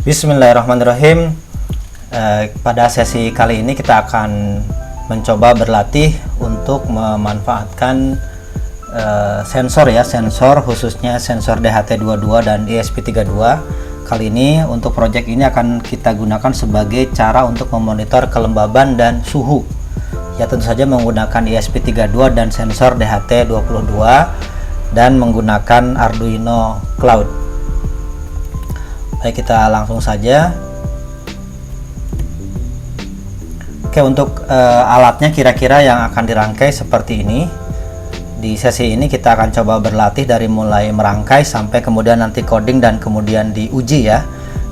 Bismillahirrahmanirrahim. Pada sesi kali ini kita akan mencoba berlatih untuk memanfaatkan sensor khususnya sensor DHT22 dan ESP32. Kali ini untuk project ini akan kita gunakan sebagai cara untuk memonitor kelembaban dan suhu. Ya, tentu saja menggunakan ESP32 dan sensor DHT22 dan menggunakan Arduino Cloud. Baik, kita langsung saja. Oke, untuk alatnya kira-kira yang akan dirangkai seperti ini. Di sesi ini kita akan coba berlatih dari mulai merangkai sampai kemudian nanti coding dan kemudian diuji ya.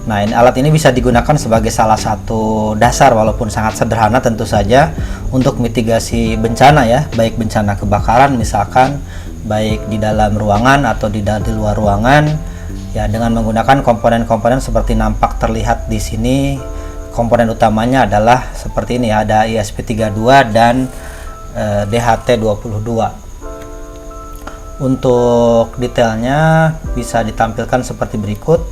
Nah, alat ini bisa digunakan sebagai salah satu dasar walaupun sangat sederhana tentu saja untuk mitigasi bencana ya, baik bencana kebakaran misalkan, baik di dalam ruangan atau di luar ruangan. Ya, dengan menggunakan komponen-komponen seperti nampak terlihat di sini. Komponen utamanya adalah seperti ini ya, ada ESP32 dan DHT22. Untuk detailnya bisa ditampilkan seperti berikut.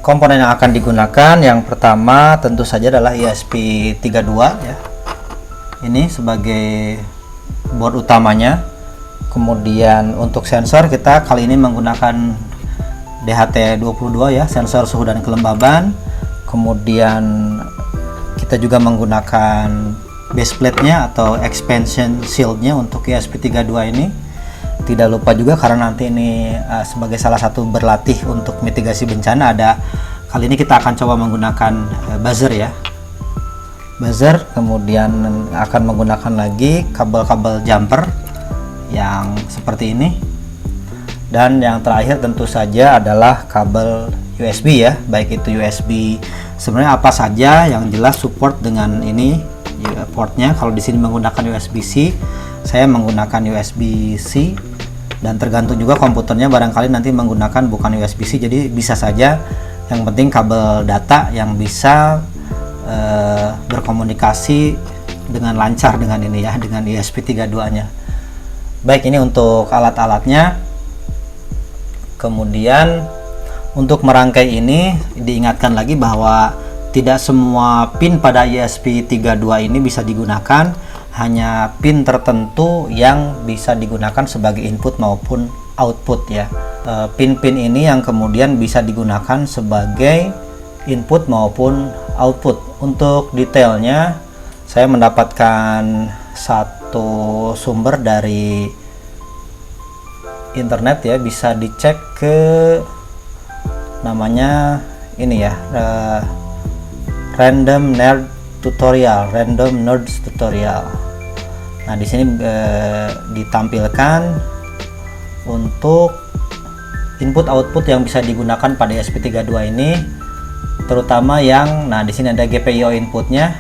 Komponen yang akan digunakan yang pertama tentu saja adalah ESP32 ya. Ini sebagai board utamanya. Kemudian untuk sensor kita kali ini menggunakan DHT22 ya, sensor suhu dan kelembaban. Kemudian kita juga menggunakan base plate-nya atau expansion shield-nya untuk ESP32 ini. Tidak lupa juga karena nanti ini sebagai salah satu berlatih untuk mitigasi bencana, kali ini kita akan coba menggunakan buzzer ya. Buzzer, kemudian akan menggunakan lagi kabel-kabel jumper yang seperti ini. Dan yang terakhir tentu saja adalah kabel USB ya, baik itu USB sebenarnya apa saja yang jelas support dengan ini portnya. Kalau di sini menggunakan USB-C, saya menggunakan USB-C, dan tergantung juga komputernya barangkali nanti menggunakan bukan USB-C, jadi bisa saja. Yang penting kabel data yang bisa berkomunikasi dengan lancar dengan ini ya, dengan ESP32-nya. Baik, ini untuk alat-alatnya. Kemudian untuk merangkai ini diingatkan lagi bahwa tidak semua pin pada ESP32 ini bisa digunakan, hanya pin tertentu yang bisa digunakan sebagai input maupun output ya. Pin-pin ini yang kemudian bisa digunakan sebagai input maupun output. Untuk detailnya saya mendapatkan satu sumber dari internet ya, bisa dicek ke namanya ini ya, Random Nerds Tutorial. Nah, di sini ditampilkan untuk input output yang bisa digunakan pada ESP32 ini, terutama yang di sini ada GPIO inputnya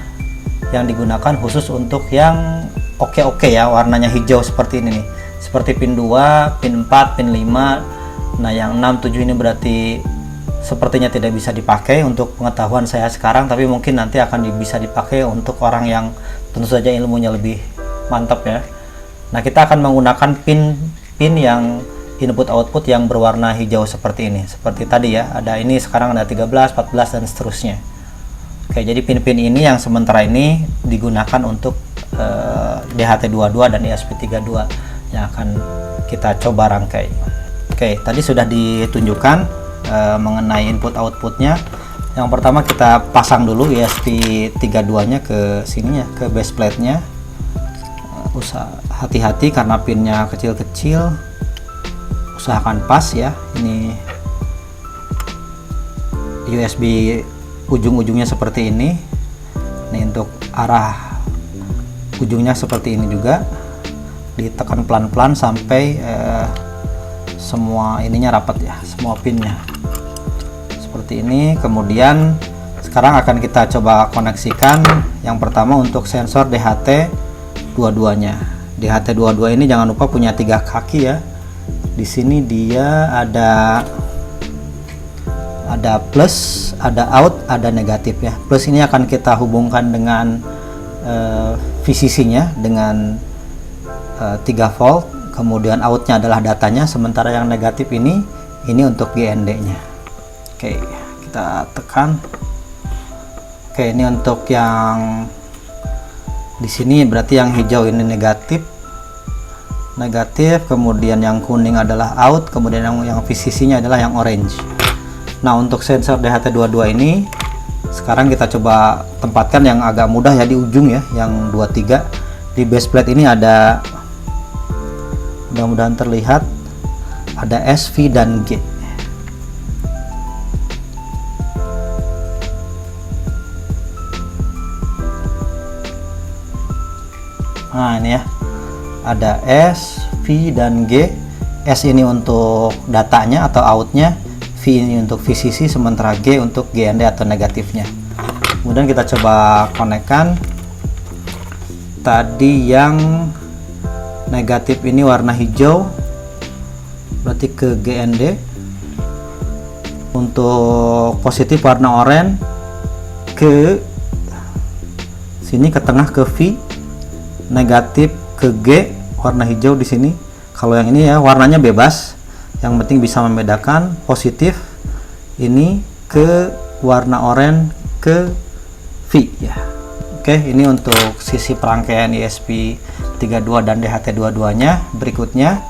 yang digunakan khusus untuk yang oke ya, warnanya hijau seperti ini nih. Seperti pin 2, pin 4, pin 5. Nah, yang 6, 7 ini berarti sepertinya tidak bisa dipakai untuk pengetahuan saya sekarang, tapi mungkin nanti akan bisa dipakai untuk orang yang tentu saja ilmunya lebih mantap ya. Nah, kita akan menggunakan pin yang input output yang berwarna hijau seperti ini. Seperti tadi ya, ada ini sekarang ada 13, 14 dan seterusnya. Oke, jadi pin-pin ini yang sementara ini digunakan untuk DHT22 dan ESP32 yang akan kita coba rangkai. Oke, tadi sudah ditunjukkan mengenai input outputnya. Yang pertama kita pasang dulu ESP32 nya ke sini ya, ke base plate nya. Hati-hati karena pinnya kecil-kecil, usahakan pas ya. Ini USB ujung-ujungnya seperti ini. Ini untuk arah ujungnya seperti ini juga, ditekan pelan-pelan sampai semua ininya rapat ya, semua pinnya seperti ini. Kemudian sekarang akan kita coba koneksikan yang pertama untuk sensor DHT22 nya. DHT22 ini jangan lupa punya 3 kaki ya. Di sini dia ada plus, ada out, ada negatif ya. Plus ini akan kita hubungkan dengan VCC-nya dengan 3 volt, kemudian outnya adalah datanya, sementara yang negatif ini untuk GND-nya. Oke, kita tekan. Oke, ini untuk yang di sini berarti yang hijau ini negatif, kemudian yang kuning adalah out, kemudian yang VCC-nya adalah yang orange. Nah, untuk sensor DHT22 ini sekarang kita coba tempatkan yang agak mudah ya, di ujung ya, yang 23. Di base plate ini ada, mudah-mudahan terlihat, ada S, V, dan G. Nah, ini ya, ada S, V, dan G. S ini untuk datanya atau outnya, V ini untuk VCC, sementara G untuk GND atau negatifnya. Kemudian kita coba konekkan. Tadi yang negatif ini warna hijau, berarti ke GND. Untuk positif warna oranye ke sini, ke tengah ke V, negatif ke G warna hijau di sini. Kalau yang ini ya warnanya bebas, yang penting bisa membedakan. Positif ini ke warna oranye ke V ya. Oke, ini untuk sisi perangkaian ESP32 dan DHT22 nya. Berikutnya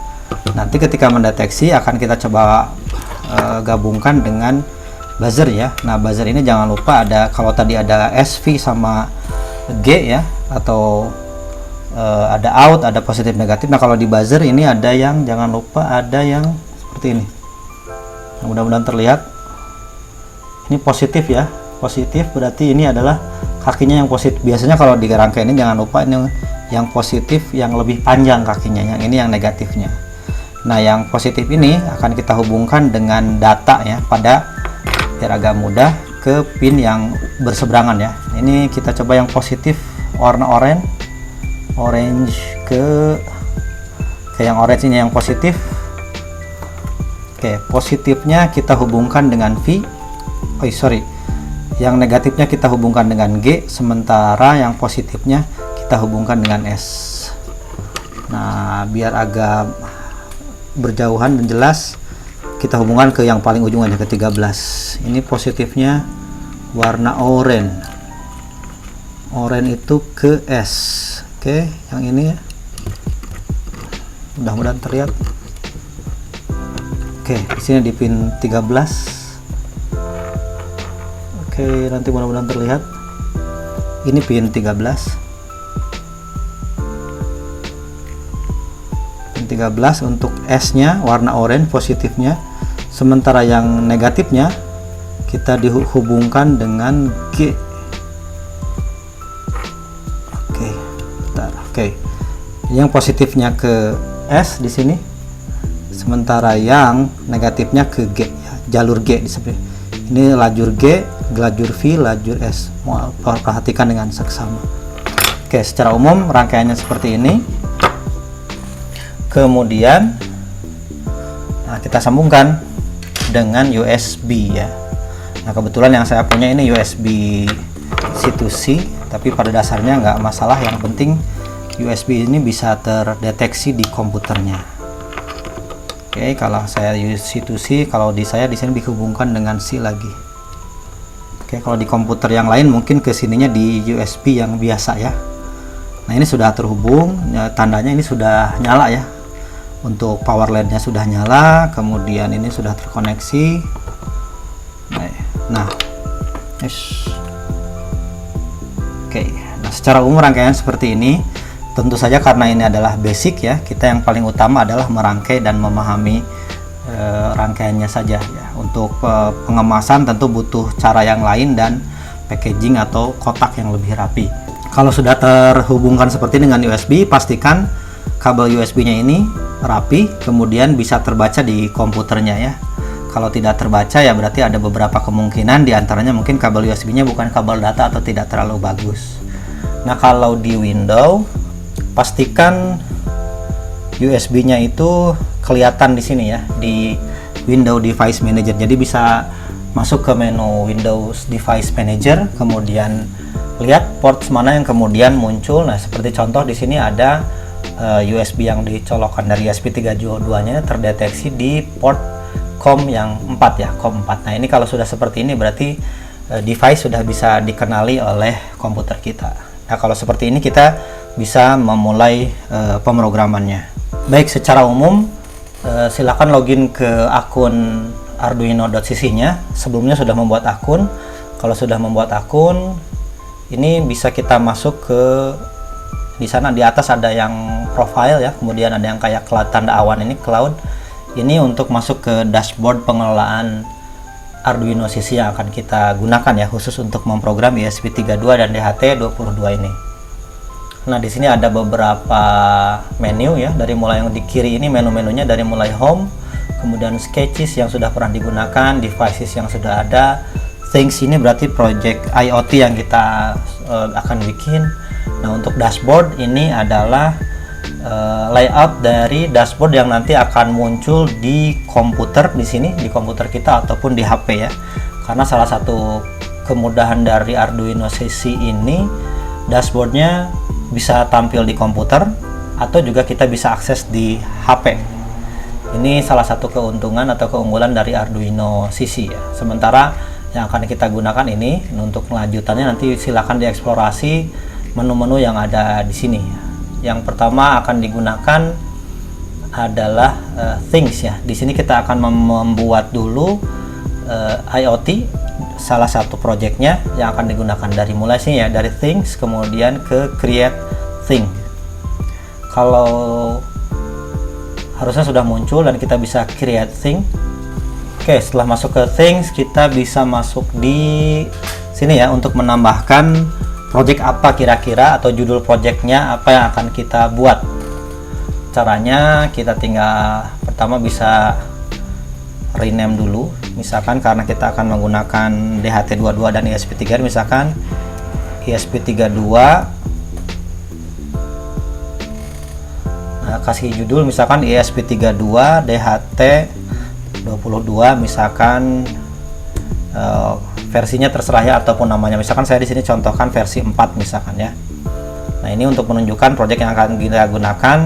nanti ketika mendeteksi akan kita coba gabungkan dengan buzzer ya. Nah, buzzer ini jangan lupa ada, kalau tadi ada SV sama G ya, atau ada out, ada positif negatif. Nah, kalau di buzzer ini ada yang, jangan lupa ada yang seperti ini. Nah, mudah-mudahan terlihat. Ini positif ya, positif berarti ini adalah kakinya yang positif. Biasanya kalau di rangkaian ini jangan lupa ini yang positif yang lebih panjang kakinya, yang ini yang negatifnya. Nah, yang positif ini akan kita hubungkan dengan data ya, pada biar agak mudah, ke pin yang berseberangan ya. Ini kita coba yang positif warna orange ke yang orange ini yang positif. Oke, positifnya kita hubungkan dengan V. Yang negatifnya kita hubungkan dengan G, sementara yang positifnya kita hubungkan dengan S. Nah, biar agak berjauhan dan jelas, kita hubungkan ke yang paling ujung aja, ke 13. Ini positifnya warna oranye. Oranye itu ke S. Oke, yang ini ya. Mudah-mudahan terlihat. Oke, di sini di pin 13. Oke, nanti mudah-mudahan terlihat. Ini pin 13. Pin 13 untuk S-nya warna oranye positifnya, sementara yang negatifnya kita dihubungkan dengan G. Oke, bentar. Oke. Yang positifnya ke S di sini, sementara yang negatifnya ke G ya, jalur G di sebelah. Ini lajur G, lajur V, lajur S. Mau perhatikan dengan seksama. Oke, secara umum rangkaiannya seperti ini. Kemudian nah, kita sambungkan dengan USB ya. Nah, kebetulan yang saya punya ini USB C2C, tapi pada dasarnya nggak masalah, yang penting USB ini bisa terdeteksi di komputernya. Oke, kalau saya use C2C, kalau di saya di sini dihubungkan dengan C lagi. Oke, kalau di komputer yang lain mungkin ke sininya di USB yang biasa ya. Nah, ini sudah terhubung, ya, tandanya ini sudah nyala ya. Untuk power LED-nya sudah nyala, kemudian ini sudah terkoneksi. Nah, oke. Nah, secara umum rangkaian seperti ini. Tentu saja karena ini adalah basic ya, kita yang paling utama adalah merangkai dan memahami rangkaiannya saja ya. Untuk pengemasan tentu butuh cara yang lain dan packaging atau kotak yang lebih rapi. Kalau sudah terhubungkan seperti dengan USB, pastikan kabel USB-nya ini rapi, kemudian bisa terbaca di komputernya ya. Kalau tidak terbaca ya berarti ada beberapa kemungkinan, diantaranya mungkin kabel USB-nya bukan kabel data atau tidak terlalu bagus. Nah, kalau di Windows, pastikan USB-nya itu kelihatan di sini ya, di Windows Device Manager. Jadi bisa masuk ke menu Windows Device Manager, kemudian lihat port mana yang kemudian muncul. Nah, seperti contoh di sini ada USB yang dicolokkan dari ESP32-nya terdeteksi di port COM yang 4 ya, COM 4. Nah, ini kalau sudah seperti ini berarti device sudah bisa dikenali oleh komputer kita. Nah, kalau seperti ini kita bisa memulai pemrogramannya. Baik, secara umum silakan login ke akun arduino.cc-nya. Sebelumnya sudah membuat akun. Kalau sudah membuat akun, ini bisa kita masuk ke di sana. Di atas ada yang profile ya, kemudian ada yang kayak cloud, tanda awan, ini cloud. Ini untuk masuk ke dashboard pengelolaan Arduino CC yang akan kita gunakan ya, khusus untuk memprogram ESP32 dan DHT22 ini. Nah, di sini ada beberapa menu ya, dari mulai yang di kiri ini menu-menunya, dari mulai home, kemudian sketches yang sudah pernah digunakan, devices yang sudah ada, things ini berarti project IoT yang kita akan bikin. Nah, untuk dashboard ini adalah layout dari dashboard yang nanti akan muncul di komputer, di sini di komputer kita ataupun di HP ya. Karena salah satu kemudahan dari Arduino CC ini, dashboardnya bisa tampil di komputer atau juga kita bisa akses di HP. Ini salah satu keuntungan atau keunggulan dari Arduino CC ya. Sementara yang akan kita gunakan ini, untuk kelanjutannya nanti silakan dieksplorasi menu-menu yang ada di sini. Yang pertama akan digunakan adalah things ya. Di sini kita akan membuat dulu IoT, salah satu projectnya yang akan digunakan dari mulai sini ya, dari things kemudian ke create thing. Kalau harusnya sudah muncul dan kita bisa create thing. Oke, setelah masuk ke things, kita bisa masuk di sini ya untuk menambahkan project apa kira-kira atau judul projectnya apa yang akan kita buat. Caranya kita tinggal pertama bisa rename dulu, misalkan karena kita akan menggunakan DHT22 dan ESP32, misalkan ESP32. Nah, kasih judul misalkan ESP32 DHT22, misalkan versinya terserah ya, ataupun namanya, misalkan saya di sini contohkan versi 4 misalkan ya. Nah, ini untuk menunjukkan project yang akan kita gunakan.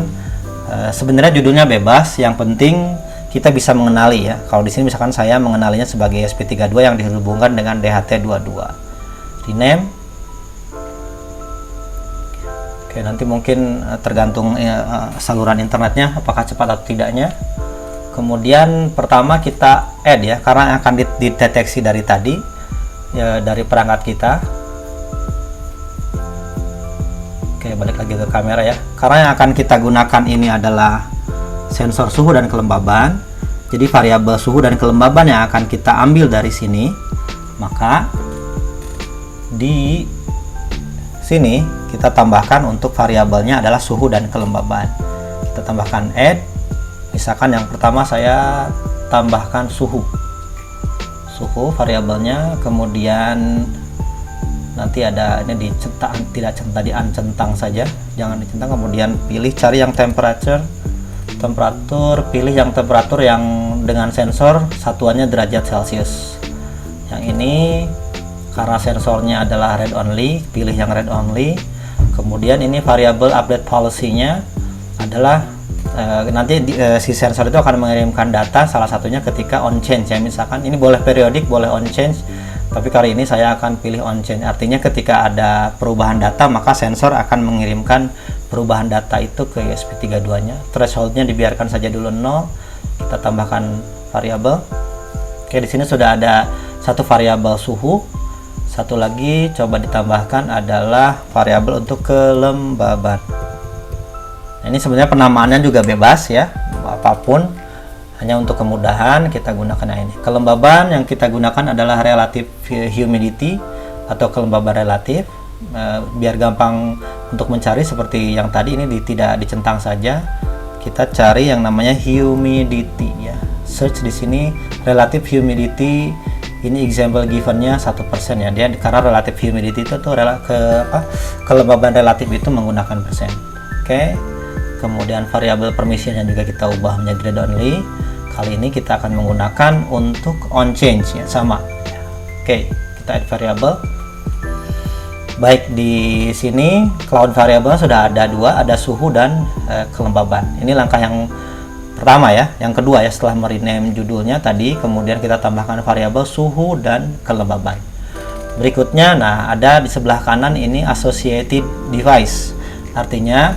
Sebenarnya judulnya bebas, yang penting kita bisa mengenali ya. Kalau di sini misalkan saya mengenalinya sebagai ESP32 yang dihubungkan dengan DHT22. Rename. Oke, nanti mungkin tergantung saluran internetnya apakah cepat atau tidaknya. Kemudian pertama kita add ya, karena akan dideteksi dari tadi ya, dari perangkat kita. Oke, balik lagi ke kamera ya. Karena yang akan kita gunakan ini adalah sensor suhu dan kelembaban. Jadi variabel suhu dan kelembaban yang akan kita ambil dari sini. Maka di sini kita tambahkan untuk variabelnya adalah suhu dan kelembaban. Kita tambahkan add. Misalkan yang pertama saya tambahkan suhu variabelnya, kemudian nanti ada ini dicentang, tidak centang, diancentang saja, jangan dicentang. Kemudian pilih cari yang temperatur, pilih yang temperatur yang dengan sensor satuannya derajat Celcius. Yang ini karena sensornya adalah read only, pilih yang read only. Kemudian ini variabel update policy-nya adalah nanti si sensor itu akan mengirimkan data, salah satunya ketika on change ya. Misalkan ini boleh periodik, boleh on change, tapi kali ini saya akan pilih on change. Artinya ketika ada perubahan data, maka sensor akan mengirimkan perubahan data itu ke ESP32 nya. Thresholdnya dibiarkan saja dulu 0. Kita tambahkan variabel. Oke, di sini sudah ada satu variabel suhu. Satu lagi coba ditambahkan adalah variabel untuk kelembaban. Nah, ini sebenarnya penamaannya juga bebas ya, apapun, hanya untuk kemudahan kita gunakan yang ini. Kelembaban yang kita gunakan adalah relative humidity atau kelembaban relatif, biar gampang untuk mencari seperti yang tadi. Ini tidak dicentang saja, kita cari yang namanya humidity ya. Search di sini relative humidity, ini example givennya 1% ya, dia karena relative humidity itu tuh kelembaban relatif itu menggunakan persen. Oke. Kemudian variabel permission yang juga kita ubah menjadi read only. Kali ini kita akan menggunakan untuk on change ya, sama. Oke, kita add variabel. Baik, di sini cloud variable sudah ada dua, ada suhu dan kelembaban. Ini langkah yang pertama ya. Yang kedua ya, setelah merename judulnya tadi, kemudian kita tambahkan variabel suhu dan kelembaban. Berikutnya, nah ada di sebelah kanan ini associated device, artinya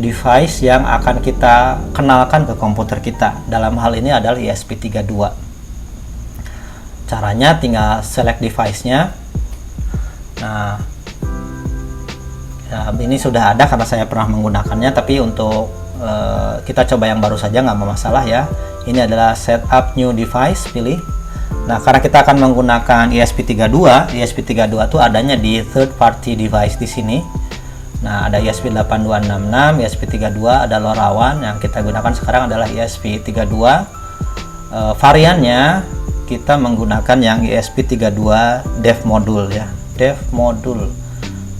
device yang akan kita kenalkan ke komputer kita. Dalam hal ini adalah ESP32. Caranya tinggal select device-nya. Nah, ya, ini sudah ada karena saya pernah menggunakannya, tapi untuk kita coba yang baru saja, nggak masalah ya. Ini adalah setup new device, pilih. Nah, karena kita akan menggunakan ESP32, ESP32 itu adanya di third party device di sini. Nah, ada ESP8266, ESP32, ada LoRaWAN. Yang kita gunakan sekarang adalah ESP32. Variannya kita menggunakan yang ESP32 dev module ya, dev module.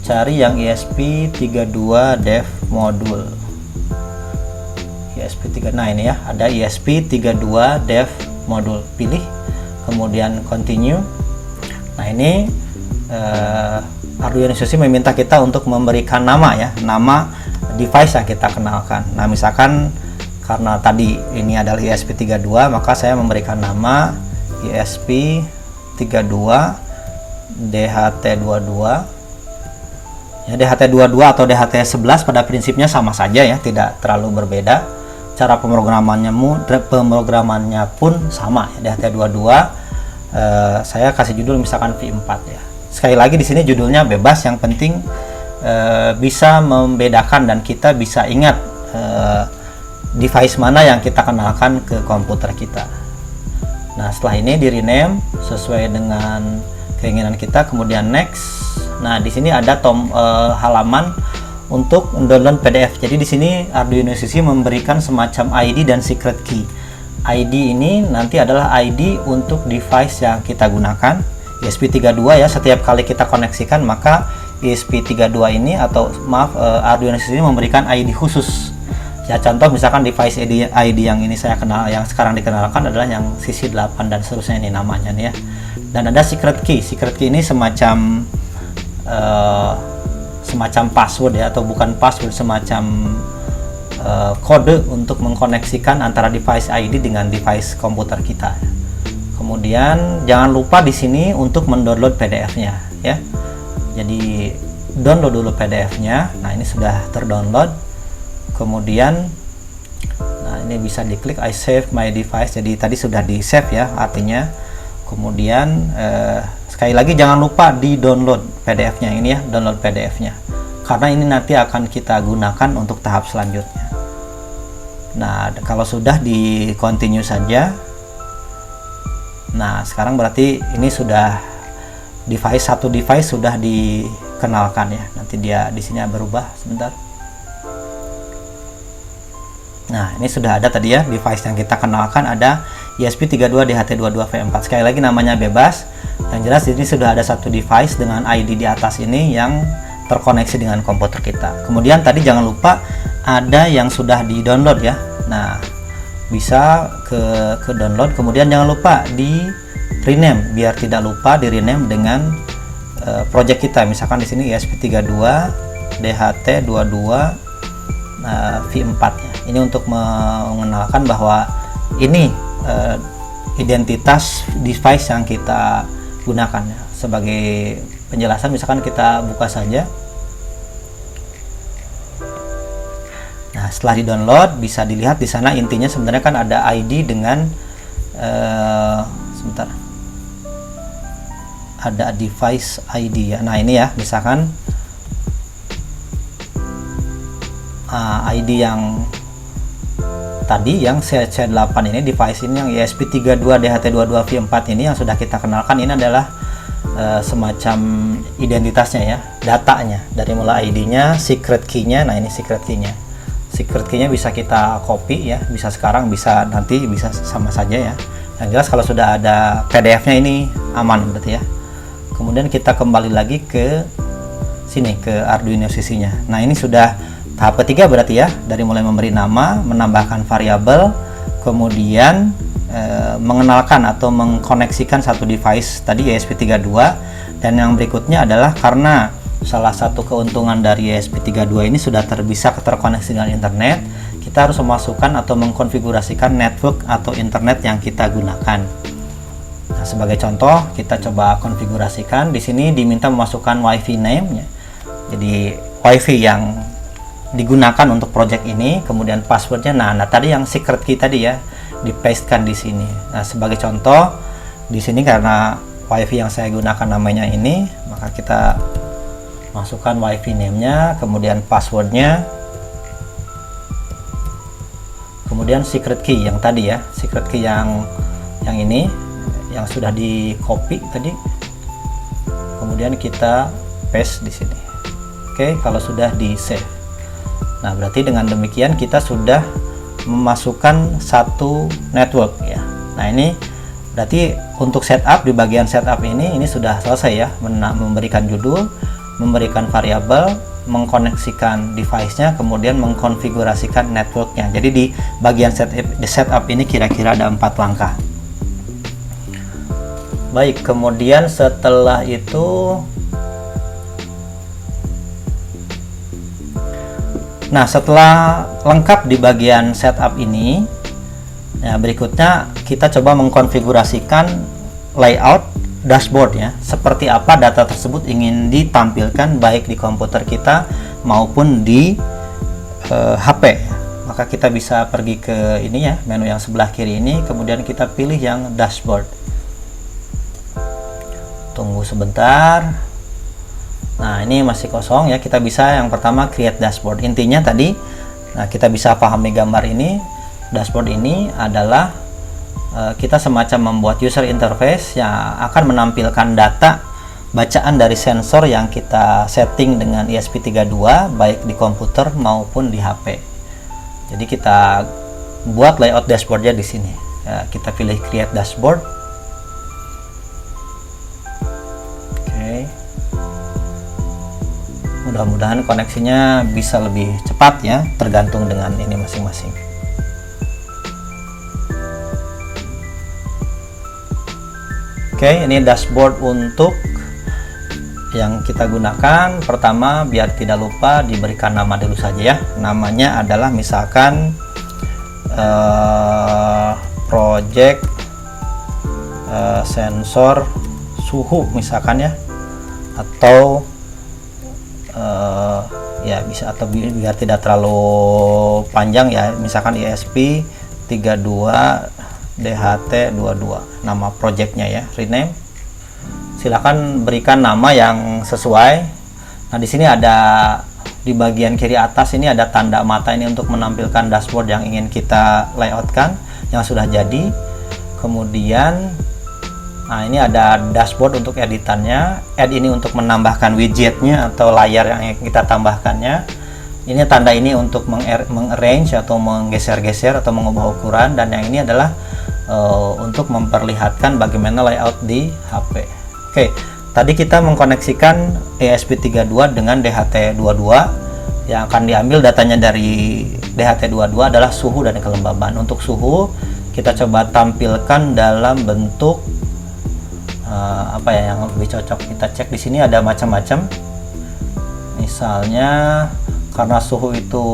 Cari yang ESP32 dev module. ESP3, nah ini ya, ada ESP32 dev module, pilih, kemudian continue. Nah ini Arduino InnoSusi meminta kita untuk memberikan nama ya, nama device yang kita kenalkan. Nah misalkan karena tadi ini adalah ESP32, maka saya memberikan nama ESP32 DHT22 ya. DHT22 atau DHT11 pada prinsipnya sama saja ya, tidak terlalu berbeda. Cara pemrogramannya pun sama ya. DHT22 saya kasih judul misalkan V4 ya. Sekali lagi di sini judulnya bebas, yang penting bisa membedakan dan kita bisa ingat device mana yang kita kenalkan ke komputer kita. Nah setelah ini di rename sesuai dengan keinginan kita, kemudian next. Nah di sini ada halaman untuk download PDF. Jadi di sini Arduino InnoSusi memberikan semacam ID dan secret key. ID ini nanti adalah ID untuk device yang kita gunakan, ESP32 ya. Setiap kali kita koneksikan, maka ESP32 ini atau maaf Arduino InnoSusi memberikan ID khusus. Ya contoh misalkan device ID yang ini saya kenal, yang sekarang dikenalkan adalah yang CC8 dan seterusnya, ini namanya nih ya. Dan ada secret key. Secret key ini semacam password ya, atau bukan password, semacam kode untuk mengkoneksikan antara device ID dengan device komputer kita. Kemudian jangan lupa di sini untuk mendownload PDF-nya ya. Jadi download dulu PDF-nya. Nah ini sudah terdownload. Kemudian nah ini bisa diklik I save my device. Jadi tadi sudah di save ya artinya. Kemudian sekali lagi jangan lupa di download PDF-nya ini ya, download PDF-nya, karena ini nanti akan kita gunakan untuk tahap selanjutnya. Nah kalau sudah di continue saja. Nah sekarang berarti ini sudah satu device sudah dikenalkan ya. Nanti dia di sini berubah sebentar. Nah ini sudah ada tadi ya, device yang kita kenalkan ada ESP32 DHT22V4. Sekali lagi namanya bebas. Yang jelas ini sudah ada satu device dengan ID di atas ini yang terkoneksi dengan komputer kita. Kemudian tadi jangan lupa ada yang sudah di download ya. Nah bisa ke download. Kemudian jangan lupa di rename, biar tidak lupa di rename dengan project kita. Misalkan di sini ESP32 DHT22 V4 ya. Ini untuk mengenalkan bahwa ini identitas device yang kita gunakan ya. Sebagai penjelasan misalkan kita buka saja. Nah setelah di download bisa dilihat di sana, intinya sebenarnya kan ada ID dengan sebentar, ada device ID ya. Nah ini ya, misalkan ID yang tadi yang C8 ini, device ini yang ESP32 DHT22V4 ini yang sudah kita kenalkan, ini adalah semacam identitasnya ya, datanya dari mulai ID-nya, secret key-nya. Nah ini secret key-nya. Secret key-nya bisa kita copy ya, bisa sekarang, bisa nanti, bisa sama saja ya. Yang jelas kalau sudah ada PDF-nya ini aman berarti ya. Kemudian kita kembali lagi ke sini, ke Arduino InnoSusi-nya. Nah ini sudah tahap ketiga berarti ya, dari mulai memberi nama, menambahkan variabel, kemudian mengenalkan atau mengkoneksikan satu device tadi ESP32. Dan yang berikutnya adalah karena salah satu keuntungan dari ESP32 ini sudah bisa terkoneksi dengan internet, kita harus memasukkan atau mengkonfigurasikan network atau internet yang kita gunakan. Nah, sebagai contoh, kita coba konfigurasikan. Di sini diminta memasukkan WiFi name ya. Jadi WiFi yang digunakan untuk project ini, kemudian passwordnya. Nah, tadi yang secret key tadi ya, dipastekan di sini. Nah, sebagai contoh, di sini karena WiFi yang saya gunakan namanya ini, maka kita masukkan WiFi name-nya, kemudian passwordnya, kemudian secret key yang tadi ya, secret key yang ini, yang sudah di copy tadi, kemudian kita paste di sini. Oke, kalau sudah di save. Nah, berarti dengan demikian kita sudah memasukkan satu network ya. Nah, ini berarti untuk setup, di bagian setup ini sudah selesai ya, memberikan judul, memberikan variabel, mengkoneksikan device-nya, kemudian mengkonfigurasikan networknya. Jadi di bagian setup ini kira-kira ada 4 langkah. Baik, kemudian setelah itu, nah setelah lengkap di bagian setup ini, nah berikutnya kita coba mengkonfigurasikan layout dashboard ya, seperti apa data tersebut ingin ditampilkan baik di komputer kita maupun di HP. Maka kita bisa pergi ke ini ya, menu yang sebelah kiri ini, kemudian kita pilih yang dashboard. Tunggu sebentar. Nah, ini masih kosong ya, kita bisa yang pertama create dashboard. Intinya tadi, nah kita bisa pahami gambar ini. Dashboard ini adalah kita semacam membuat user interface yang akan menampilkan data bacaan dari sensor yang kita setting dengan ESP32 baik di komputer maupun di HP. Jadi kita buat layout dashboardnya di sini. Ya, kita pilih create dashboard. Oke. Mudah-mudahan koneksinya bisa lebih cepat ya, tergantung dengan ini masing-masing. Oke, ini dashboard untuk yang kita gunakan. Pertama, biar tidak lupa diberikan nama dulu saja ya. Namanya adalah misalkan project sensor suhu misalkan ya, atau ya bisa, atau biar tidak terlalu panjang ya, misalkan ESP32 DHT22 nama projectnya ya, rename. Silakan berikan nama yang sesuai. Nah, di sini ada di bagian kiri atas ini ada tanda mata ini untuk menampilkan dashboard yang ingin kita layoutkan yang sudah jadi. Kemudian nah, ini ada dashboard untuk editannya, add ini untuk menambahkan widgetnya atau layar yang kita tambahkannya. Ini tanda ini untuk mengarrange atau menggeser-geser atau mengubah ukuran, dan yang ini adalah untuk memperlihatkan bagaimana layout di HP. Oke, tadi kita mengkoneksikan ESP32 dengan DHT22. Yang akan diambil datanya dari DHT22 adalah suhu dan kelembaban. Untuk suhu kita coba tampilkan dalam bentuk apa ya yang lebih cocok. Kita cek di sini ada macam-macam. Misalnya karena suhu itu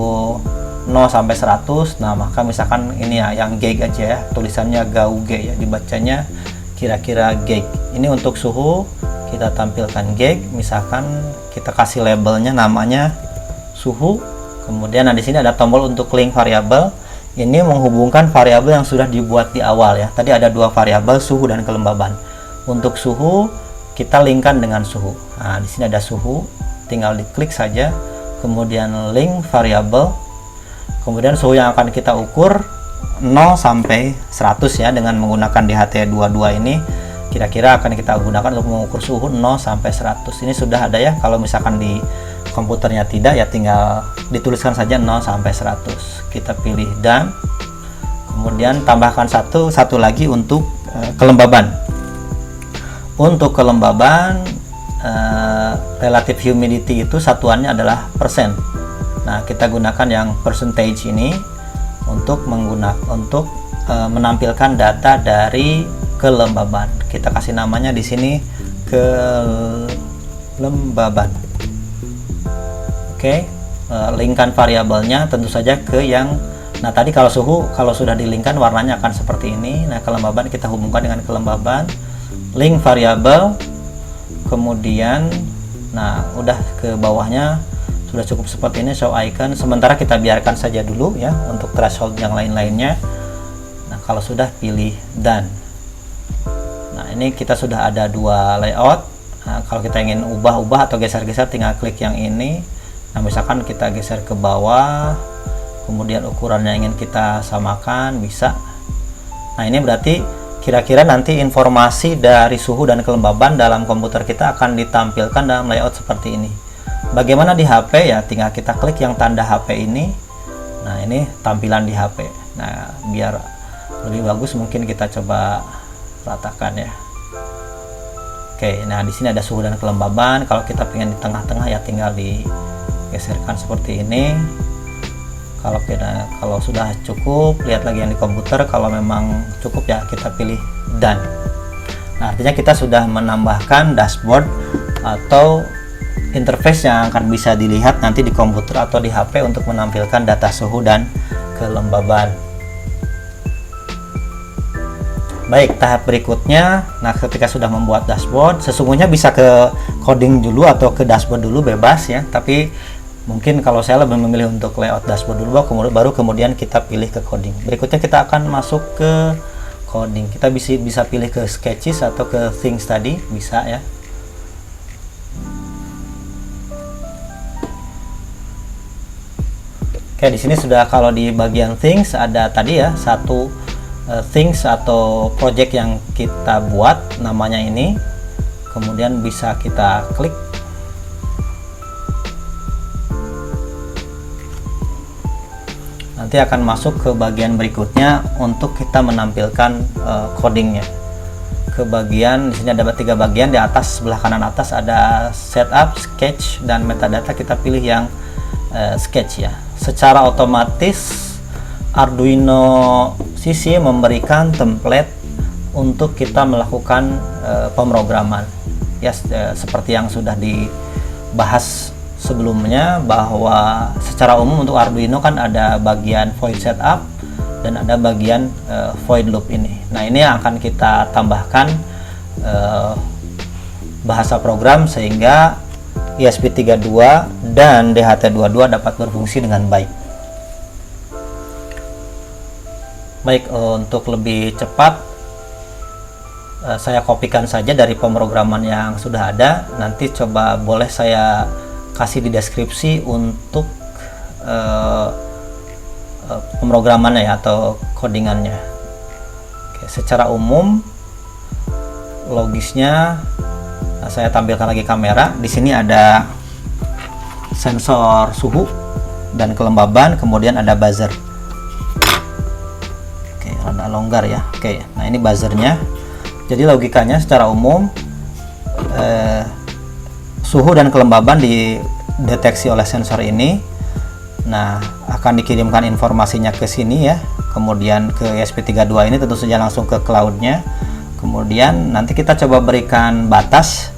0 sampai 100, nah maka misalkan ini ya yang gauge aja ya, tulisannya gauge ya, dibacanya kira-kira gauge. Ini untuk suhu kita tampilkan gauge, misalkan kita kasih labelnya namanya suhu. Kemudian nah di sini ada tombol untuk link variabel. Ini menghubungkan variabel yang sudah dibuat di awal ya. Tadi ada 2 variabel, suhu dan kelembaban. Untuk suhu kita linkkan dengan suhu. Nah, di sini ada suhu, tinggal diklik saja. Kemudian link variabel. Kemudian suhu yang akan kita ukur 0 sampai 100 ya, dengan menggunakan DHT22 ini kira-kira akan kita gunakan untuk mengukur suhu 0 sampai 100. Ini sudah ada ya, kalau misalkan di komputernya tidak ya tinggal dituliskan saja 0 sampai 100. Kita pilih done. Kemudian tambahkan satu lagi untuk kelembaban. Untuk kelembaban relative humidity itu satuannya adalah persen. Nah, kita gunakan yang percentage ini untuk menampilkan data dari kelembaban. Kita kasih namanya di sini kelembaban. Oke, linkkan variabelnya tentu saja ke yang Nah, tadi kalau suhu, kalau sudah di-linkkan warnanya akan seperti ini. Nah, kelembaban kita hubungkan dengan kelembaban, link variabel, kemudian nah udah ke bawahnya sudah cukup seperti ini, show icon. Sementara kita biarkan saja dulu ya untuk threshold yang lain-lainnya. Nah, kalau sudah pilih done. Nah, ini kita sudah ada dua layout. Nah, kalau kita ingin ubah-ubah atau geser-geser, tinggal klik yang ini. Nah, misalkan kita geser ke bawah, kemudian ukurannya ingin kita samakan, bisa. Nah, ini berarti kira-kira nanti informasi dari suhu dan kelembaban dalam komputer kita akan ditampilkan dalam layout seperti ini. Bagaimana di HP ya, tinggal kita klik yang tanda HP ini. Nah, ini tampilan di HP. Nah, biar lebih bagus mungkin kita coba ratakan ya. Oke, nah di sini ada suhu dan kelembaban. Kalau kita pengen di tengah-tengah ya tinggal digeserkan seperti ini. Kalau sudah cukup, lihat lagi yang di komputer. Kalau memang cukup ya kita pilih done. Nah, artinya kita sudah menambahkan dashboard atau interface yang akan bisa dilihat nanti di komputer atau di HP untuk menampilkan data suhu dan kelembaban. Baik, tahap berikutnya, nah ketika sudah membuat dashboard, sesungguhnya bisa ke coding dulu atau ke dashboard dulu, bebas ya, tapi mungkin kalau saya lebih memilih untuk layout dashboard dulu, baru kemudian kita pilih ke coding. Berikutnya kita akan masuk ke coding. Kita bisa pilih ke sketches atau ke things tadi, bisa ya. Oke, di sini sudah, kalau di bagian things ada tadi ya, satu things atau project yang kita buat, namanya ini. Kemudian bisa kita klik. Nanti akan masuk ke bagian berikutnya untuk kita menampilkan codingnya. Ke bagian, di sini ada 3 bagian. Di atas, sebelah kanan atas ada setup, sketch, dan metadata. Kita pilih yang sketch ya. Secara otomatis Arduino CC memberikan template untuk kita melakukan pemrograman ya, seperti yang sudah dibahas sebelumnya, bahwa secara umum untuk Arduino kan ada bagian void setup dan ada bagian void loop ini. Nah, ini yang akan kita tambahkan bahasa program sehingga ESP32 dan DHT22 dapat berfungsi dengan baik. Baik, untuk lebih cepat saya kopikan saja dari pemrograman yang sudah ada. Nanti coba boleh saya kasih di deskripsi untuk pemrogramannya ya, atau codingannya. Oke, secara umum logisnya, nah, saya tampilkan lagi kamera. Di sini ada sensor suhu dan kelembaban, kemudian ada buzzer. Rada longgar ya. Oke, nah ini buzzernya. Jadi logikanya secara umum suhu dan kelembaban dideteksi oleh sensor ini. Nah, akan dikirimkan informasinya ke sini ya. Kemudian ke ESP32 ini tentu saja langsung ke cloudnya. Kemudian nanti kita coba berikan batas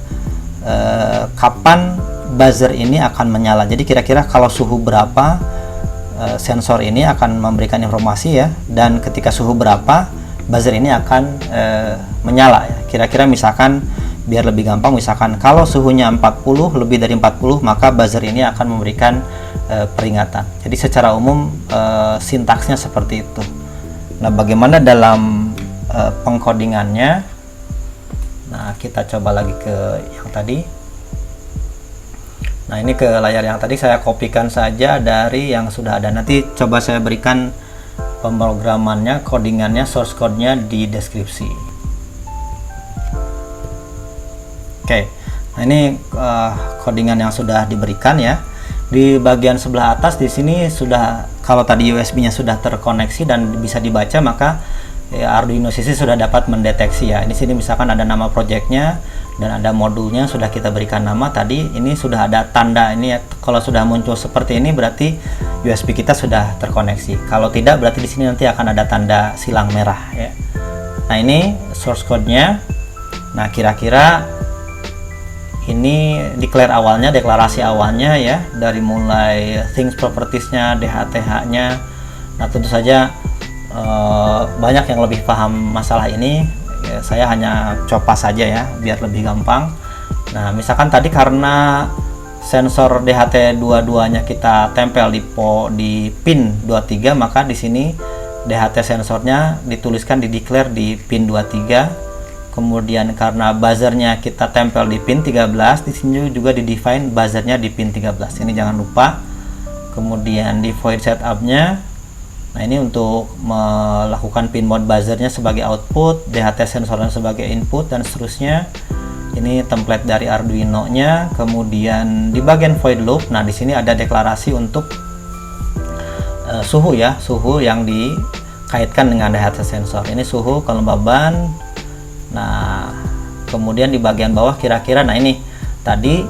kapan buzzer ini akan menyala. Jadi kira-kira kalau suhu berapa, sensor ini akan memberikan informasi ya, dan ketika suhu berapa buzzer ini akan menyala ya. Kira-kira misalkan biar lebih gampang, misalkan kalau suhunya 40, lebih dari 40, maka buzzer ini akan memberikan peringatan. Jadi secara umum sintaksnya seperti itu. Nah, bagaimana dalam pengkodingannya? Nah, kita coba lagi ke yang tadi. Nah, ini ke layar yang tadi saya kopikan saja dari yang sudah ada. Nanti coba saya berikan pemrogramannya, codingannya, source code-nya di deskripsi. Oke, nah ini codingan yang sudah diberikan ya. Di bagian sebelah atas di sini sudah, kalau tadi USB-nya sudah terkoneksi dan bisa dibaca, maka Arduino CC sudah dapat mendeteksi ya. Di sini misalkan ada nama projectnya dan ada modulnya, sudah kita berikan nama tadi. Ini sudah ada tanda ini ya. Kalau sudah muncul seperti ini berarti USB kita sudah terkoneksi. Kalau tidak berarti di sini nanti akan ada tanda silang merah ya. Nah, ini source code-nya. Nah, kira-kira ini deklarasi awalnya ya, dari mulai things properties-nya, DHTH-nya, Nah, tentu saja banyak yang lebih paham masalah ini. Ya, saya hanya coba saja ya biar lebih gampang. Nah, misalkan tadi karena sensor DHT22-nya kita tempel di pin 23, maka di sini DHT sensornya dituliskan di declare di pin 23. Kemudian karena buzzernya kita tempel di pin 13, di sini juga di define buzzernya di pin 13. Ini jangan lupa. Kemudian di void setupnya, nah ini untuk melakukan pin mode buzzernya sebagai output, DHT sensornya sebagai input, dan seterusnya. Ini template dari Arduino nya. Kemudian di bagian void loop, nah di sini ada deklarasi untuk suhu ya, suhu yang dikaitkan dengan DHT sensor. Ini suhu kelembaban. Nah, kemudian di bagian bawah kira-kira, nah ini tadi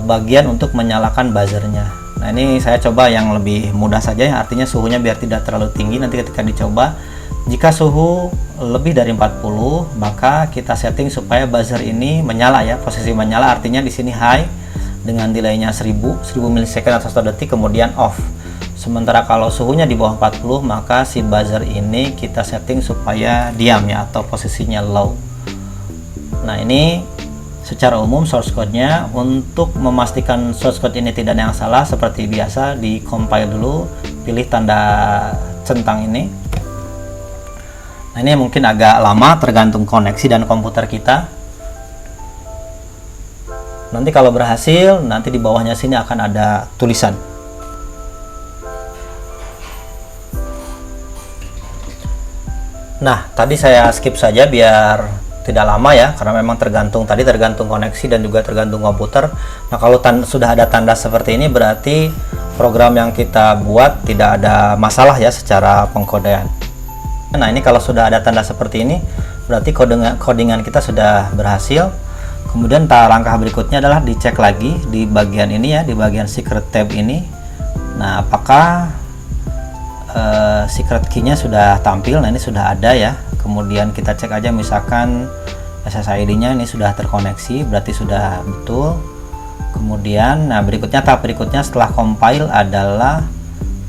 bagian untuk menyalakan buzzernya. Nah, ini saya coba yang lebih mudah saja ya, artinya suhunya biar tidak terlalu tinggi. Nanti ketika dicoba, jika suhu lebih dari 40, maka kita setting supaya buzzer ini menyala ya, posisi menyala, artinya di sini high dengan delaynya 1000 milisecond atau 1 detik, kemudian off. Sementara kalau suhunya di bawah 40, maka si buzzer ini kita setting supaya diam ya, atau posisinya low. Nah, ini secara umum source code-nya. Untuk memastikan source code ini tidak ada yang salah, seperti biasa di compile dulu, pilih tanda centang ini. Nah, ini mungkin agak lama tergantung koneksi dan komputer kita. Nanti kalau berhasil, nanti di bawahnya sini akan ada tulisan. Nah, tadi saya skip saja biar tidak lama ya, karena memang tergantung koneksi dan juga tergantung komputer. Nah, kalau sudah ada tanda seperti ini, berarti program yang kita buat tidak ada masalah ya secara pengkodean. Nah, ini kalau sudah ada tanda seperti ini, berarti codingan kita sudah berhasil. Kemudian langkah berikutnya adalah dicek lagi di bagian ini ya, di bagian secret tab ini. Nah, apakah secret key-nya sudah tampil? Nah, ini sudah ada ya. Kemudian kita cek aja, misalkan SSID-nya ini sudah terkoneksi, berarti sudah betul. Kemudian, nah tahap berikutnya setelah compile adalah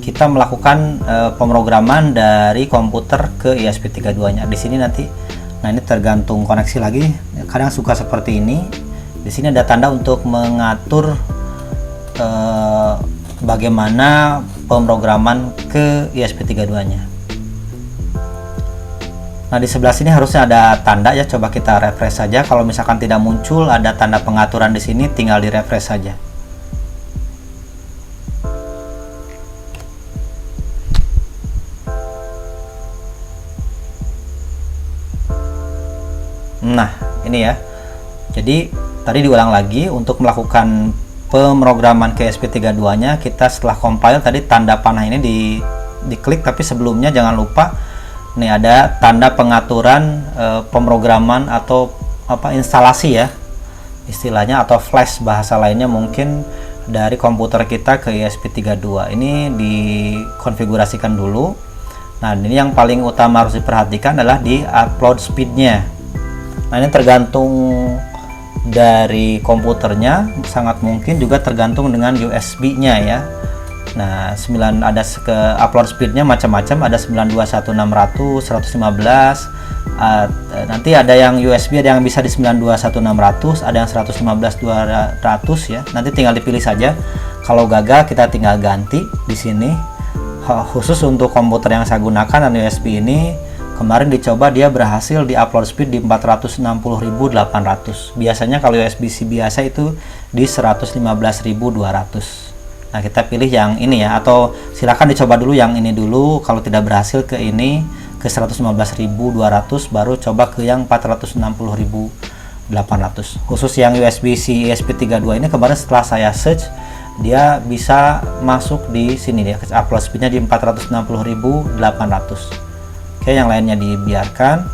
kita melakukan pemrograman dari komputer ke ESP32-nya. Di sini nanti, nah ini tergantung koneksi lagi. Kadang suka seperti ini. Di sini ada tanda untuk mengatur bagaimana pemrograman ke ESP32-nya. Nah, di sebelah sini harusnya ada tanda ya. Coba kita refresh saja. Kalau misalkan tidak muncul ada tanda pengaturan di sini, tinggal di refresh saja. Nah, ini ya. Jadi tadi diulang lagi, untuk melakukan pemrograman ke ESP32-nya, kita setelah compile tadi tanda panah ini diklik, tapi sebelumnya jangan lupa nih ada tanda pengaturan pemrograman atau instalasi ya istilahnya, atau flash bahasa lainnya mungkin, dari komputer kita ke ESP32. Ini dikonfigurasikan dulu. Nah, ini yang paling utama harus diperhatikan adalah di upload speed-nya. Nah, ini tergantung dari komputernya, sangat mungkin juga tergantung dengan USB-nya ya. Nah, ada ke upload speed-nya macam-macam, ada 921600, 115. Nanti ada yang USB, ada yang bisa di 921600, ada yang 115200 ya. Nanti tinggal dipilih saja. Kalau gagal kita tinggal ganti di sini. Khusus untuk komputer yang saya gunakan dan USB ini, kemarin dicoba dia berhasil di upload speed di 460.800. Biasanya kalau USB-C biasa itu di 115.200. Nah, kita pilih yang ini ya, atau silakan dicoba dulu yang ini dulu. Kalau tidak berhasil ke ini, ke 115.200, baru coba ke yang 460.800. Khusus yang USB-C ESP32 ini kemarin setelah saya search, dia bisa masuk di sini ya, upload speednya di 460.800. Oke, yang lainnya dibiarkan.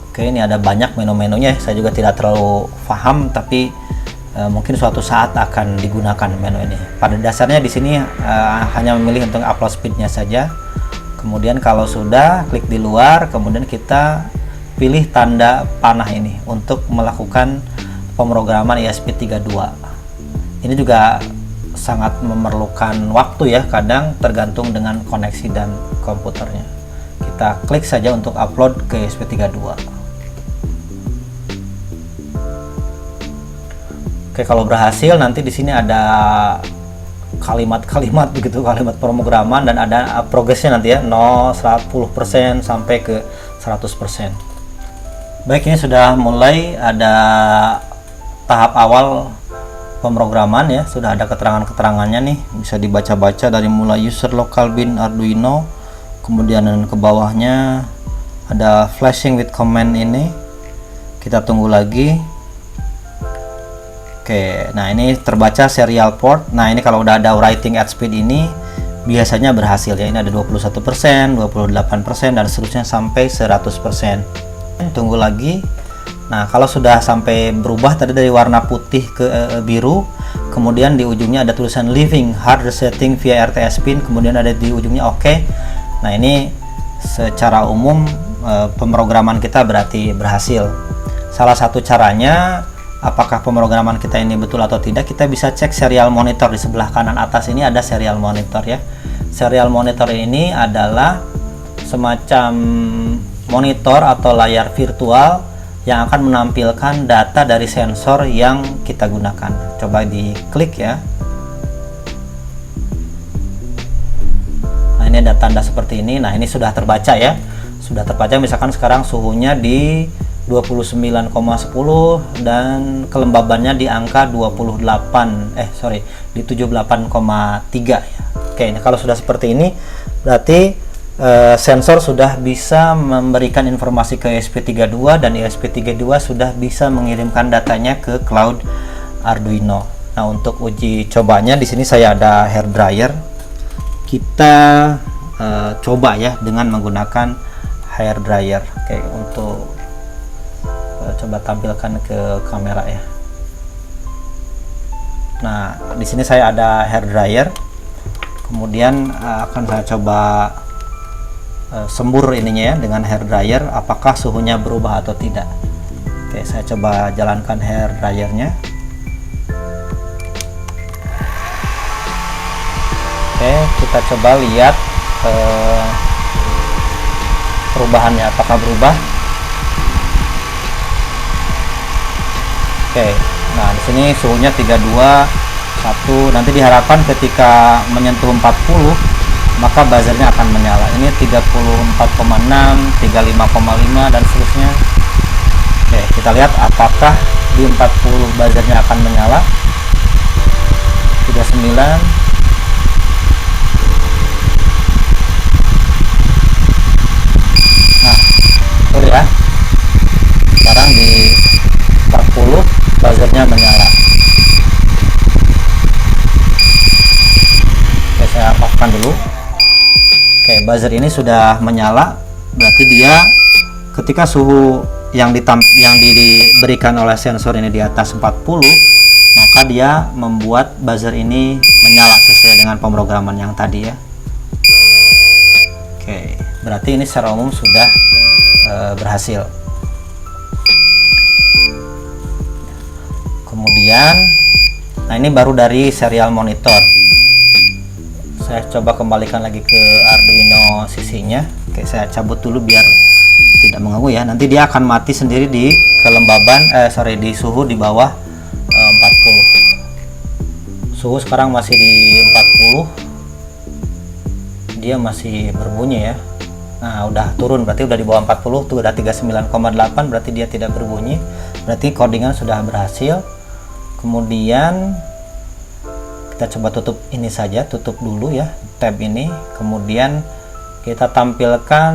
Oke, ini ada banyak menu-menunya, saya juga tidak terlalu paham, tapi mungkin suatu saat akan digunakan menu ini. Pada dasarnya di sini hanya memilih untuk upload speednya saja. Kemudian kalau sudah, klik di luar, kemudian kita pilih tanda panah ini untuk melakukan pemrograman ESP32. Ini juga sangat memerlukan waktu ya, kadang tergantung dengan koneksi dan komputernya. Kita klik saja untuk upload ke ESP32. Oke, kalau berhasil nanti di sini ada kalimat-kalimat begitu, kalimat pemrograman, dan ada progresnya nanti ya, 0, 100% sampai ke 100%. Baik, ini sudah mulai ada tahap awal pemrograman ya, sudah ada keterangan-keterangannya nih, bisa dibaca-baca dari mulai user local bin Arduino, kemudian ke bawahnya ada flashing with command ini. Kita tunggu lagi. Oke, nah ini terbaca serial port. Nah ini kalau udah ada writing at speed ini biasanya berhasil ya. Ini ada 21%, 28%, dan seterusnya sampai 100%. Tunggu lagi. Nah kalau sudah sampai berubah tadi dari warna putih ke biru, kemudian di ujungnya ada tulisan leaving hard resetting via RTS pin, kemudian ada di ujungnya oke. Nah ini secara umum pemrograman kita berarti berhasil. Salah satu caranya, apakah pemrograman kita ini betul atau tidak, kita bisa cek serial monitor. Di sebelah kanan atas ini ada serial monitor ya. Serial monitor ini adalah semacam monitor atau layar virtual yang akan menampilkan data dari sensor yang kita gunakan. Coba diklik ya. Nah ini ada tanda seperti ini. Nah ini sudah terbaca ya. Sudah terbaca, misalkan sekarang suhunya di 29,10 dan kelembabannya di angka di 78,3 ya. Oke, ini kalau sudah seperti ini berarti sensor sudah bisa memberikan informasi ke ESP32 dan ESP32 sudah bisa mengirimkan datanya ke cloud Arduino. Nah, untuk uji cobanya di sini saya ada hair dryer. Kita coba ya dengan menggunakan hair dryer. Oke, untuk coba tampilkan ke kamera ya. Nah, di sini saya ada hair dryer. Kemudian akan saya coba sembur ininya ya dengan hair dryer, apakah suhunya berubah atau tidak. Oke, saya coba jalankan hair dryernya. Oke, kita coba lihat perubahannya, apakah berubah. Oke, nah di sini suhunya 32,1. Nanti diharapkan ketika menyentuh 40 maka buzzernya akan menyala. Ini 34,6, 35,5 dan seterusnya. Oke, kita lihat apakah di 40 buzzernya akan menyala. 39. Nah, betul ya. Sekarang di 40 buzzernya menyala. Oke, saya aktifkan dulu. Oke, buzzer ini sudah menyala, berarti dia ketika suhu yang diberikan oleh sensor ini di atas 40, maka dia membuat buzzer ini menyala sesuai dengan pemrograman yang tadi ya. Oke, berarti ini secara umum sudah berhasil. Kemudian, nah ini baru dari serial monitor. Saya coba kembalikan lagi ke Arduino sisinya. Oke, saya cabut dulu biar tidak mengganggu ya. Nanti dia akan mati sendiri di kelembaban di suhu di bawah 40. Suhu sekarang masih di 40. Dia masih berbunyi ya. Nah, udah turun, berarti udah di bawah 40 tuh, udah 39,8, berarti dia tidak berbunyi. Berarti codingan sudah berhasil. Kemudian kita coba tutup ini saja, tutup dulu ya tab ini, kemudian kita tampilkan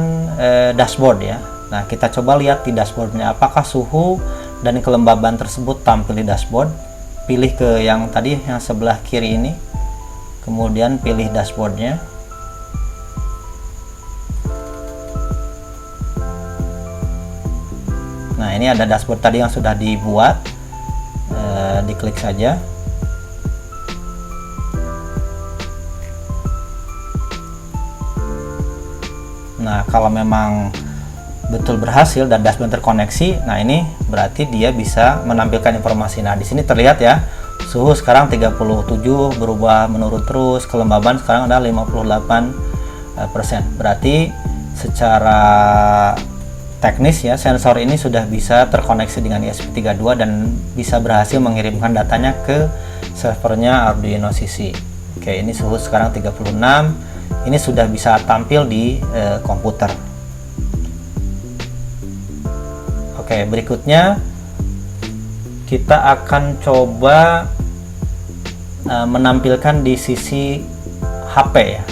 dashboard ya. Nah, kita coba lihat di dashboardnya apakah suhu dan kelembaban tersebut tampil di dashboard. Pilih ke yang tadi yang sebelah kiri ini, kemudian pilih dashboardnya. Nah, ini ada dashboard tadi yang sudah dibuat, diklik saja. Nah, kalau memang betul berhasil dan dashboard terkoneksi, nah ini berarti dia bisa menampilkan informasi. Nah, di sini terlihat ya, Suhu sekarang 37, berubah menurun terus. Kelembaban sekarang ada 58%. Berarti secara teknis ya, sensor ini sudah bisa terkoneksi dengan ESP32 dan bisa berhasil mengirimkan datanya ke servernya Arduino CC. Oke, ini suhu sekarang 36. Ini sudah bisa tampil di komputer. Oke, berikutnya kita akan coba menampilkan di sisi HP ya.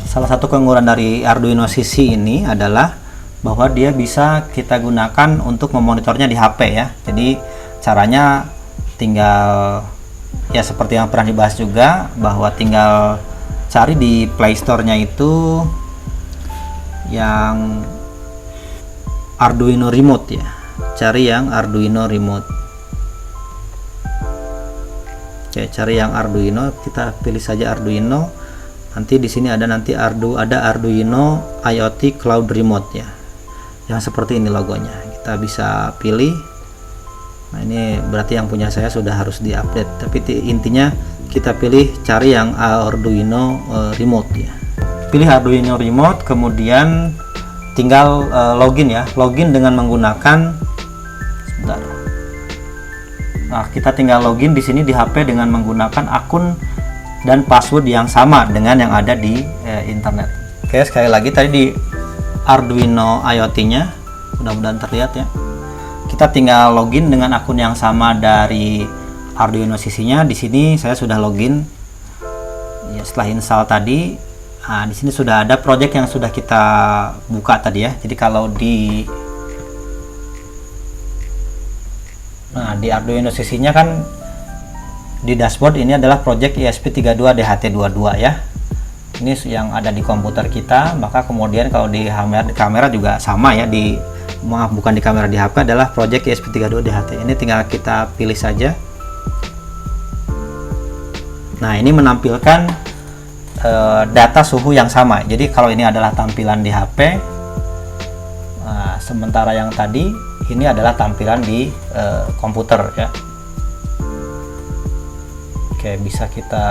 Salah satu keunggulan dari Arduino CC ini adalah bahwa dia bisa kita gunakan untuk memonitornya di HP ya. Jadi caranya tinggal ya seperti yang pernah dibahas juga, bahwa tinggal cari di Play Store-nya itu yang Arduino Remote ya. Cari yang Arduino Remote. Oke, cari yang Arduino, kita pilih saja Arduino. Nanti di sini ada ada Arduino IoT Cloud Remote ya. Yang seperti ini logonya. Kita bisa pilih. Nah, ini berarti yang punya saya sudah harus diupdate. Tapi intinya kita pilih cari yang Arduino Remote ya. Pilih Arduino Remote, kemudian tinggal login ya. Login dengan menggunakan sebentar. Nah, kita tinggal login di sini di HP dengan menggunakan akun dan password yang sama dengan yang ada di internet. Oke, sekali lagi tadi di Arduino IoT-nya, mudah-mudahan terlihat ya. Kita tinggal login dengan akun yang sama dari Arduino CC-nya. Di sini saya sudah login. Ya, setelah install tadi, nah, di sini sudah ada project yang sudah kita buka tadi ya. Jadi kalau di di Arduino CC-nya kan di dashboard ini adalah project ESP32 DHT22 ya. Ini yang ada di komputer kita. Maka kemudian kalau di kamera juga sama ya, bukan di kamera, di HP adalah project ESP32 DHT. Ini tinggal kita pilih saja. Nah, ini menampilkan data suhu yang sama. Jadi kalau ini adalah tampilan di HP, sementara yang tadi ini adalah tampilan di komputer ya. Oke, bisa kita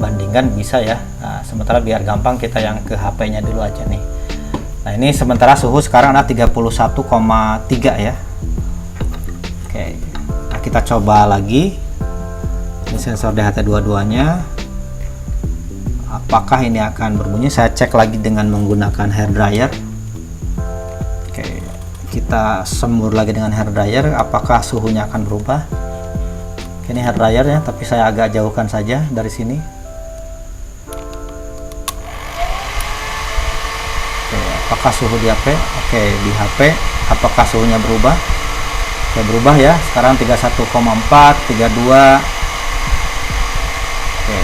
bandingkan, bisa ya. Nah, sementara biar gampang kita yang ke HP-nya dulu aja nih. Nah, ini sementara suhu sekarang ada 31,3 ya. Oke, nah, kita coba lagi. Ini sensor DHT22-nya. Apakah ini akan berbunyi? Saya cek lagi dengan menggunakan hair dryer. Oke, kita semur lagi dengan hair dryer. Apakah suhunya akan berubah? Ini hair dryer ya, tapi saya agak jauhkan saja dari sini. Oke, apakah suhu di HP? Oke, di HP apakah suhunya berubah? Oke, berubah ya. Sekarang 31,4, 32. Oke.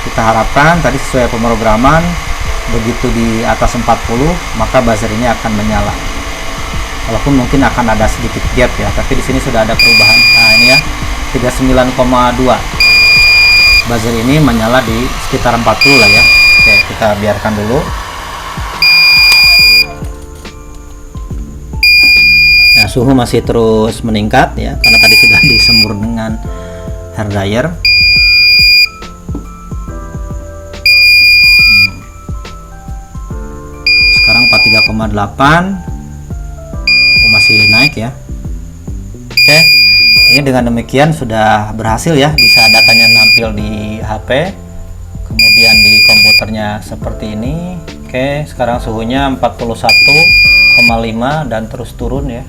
Kita harapkan tadi sesuai pemrograman, begitu di atas 40 maka buzzer ini akan menyala. Walaupun mungkin akan ada sedikit gap ya, tapi di sini sudah ada perubahan. Nah, ini ya. 39,2. Buzzer ini menyala di sekitar 40 lah ya. Oke, kita biarkan dulu. Nah, suhu masih terus meningkat ya, karena tadi sudah disemur dengan hair dryer. Sekarang 43,8. Masih naik ya. Oke. Ini dengan demikian sudah berhasil ya, bisa datanya nampil di HP, kemudian di komputernya seperti ini. Oke, sekarang suhunya 41,5 dan terus turun ya.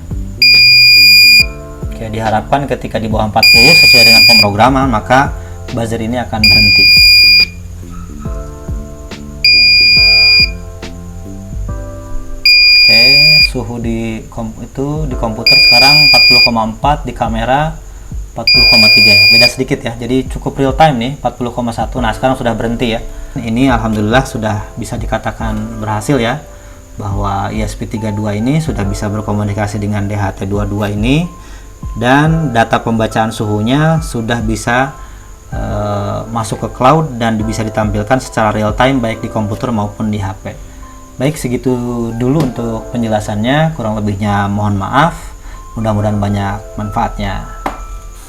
Oke, diharapkan ketika di bawah 40 sesuai dengan pemrograman maka buzzer ini akan berhenti. Oke, suhu di komputer sekarang 40,4, di kamera 40,3 ya. Beda sedikit ya. Jadi cukup real time nih, 40,1. Nah, sekarang sudah berhenti ya. Ini alhamdulillah sudah bisa dikatakan berhasil ya, bahwa ESP32 ini sudah bisa berkomunikasi dengan DHT22 ini, dan data pembacaan suhunya sudah bisa masuk ke cloud dan bisa ditampilkan secara real time baik di komputer maupun di HP. Baik, segitu dulu untuk penjelasannya, kurang lebihnya mohon maaf, mudah-mudahan banyak manfaatnya.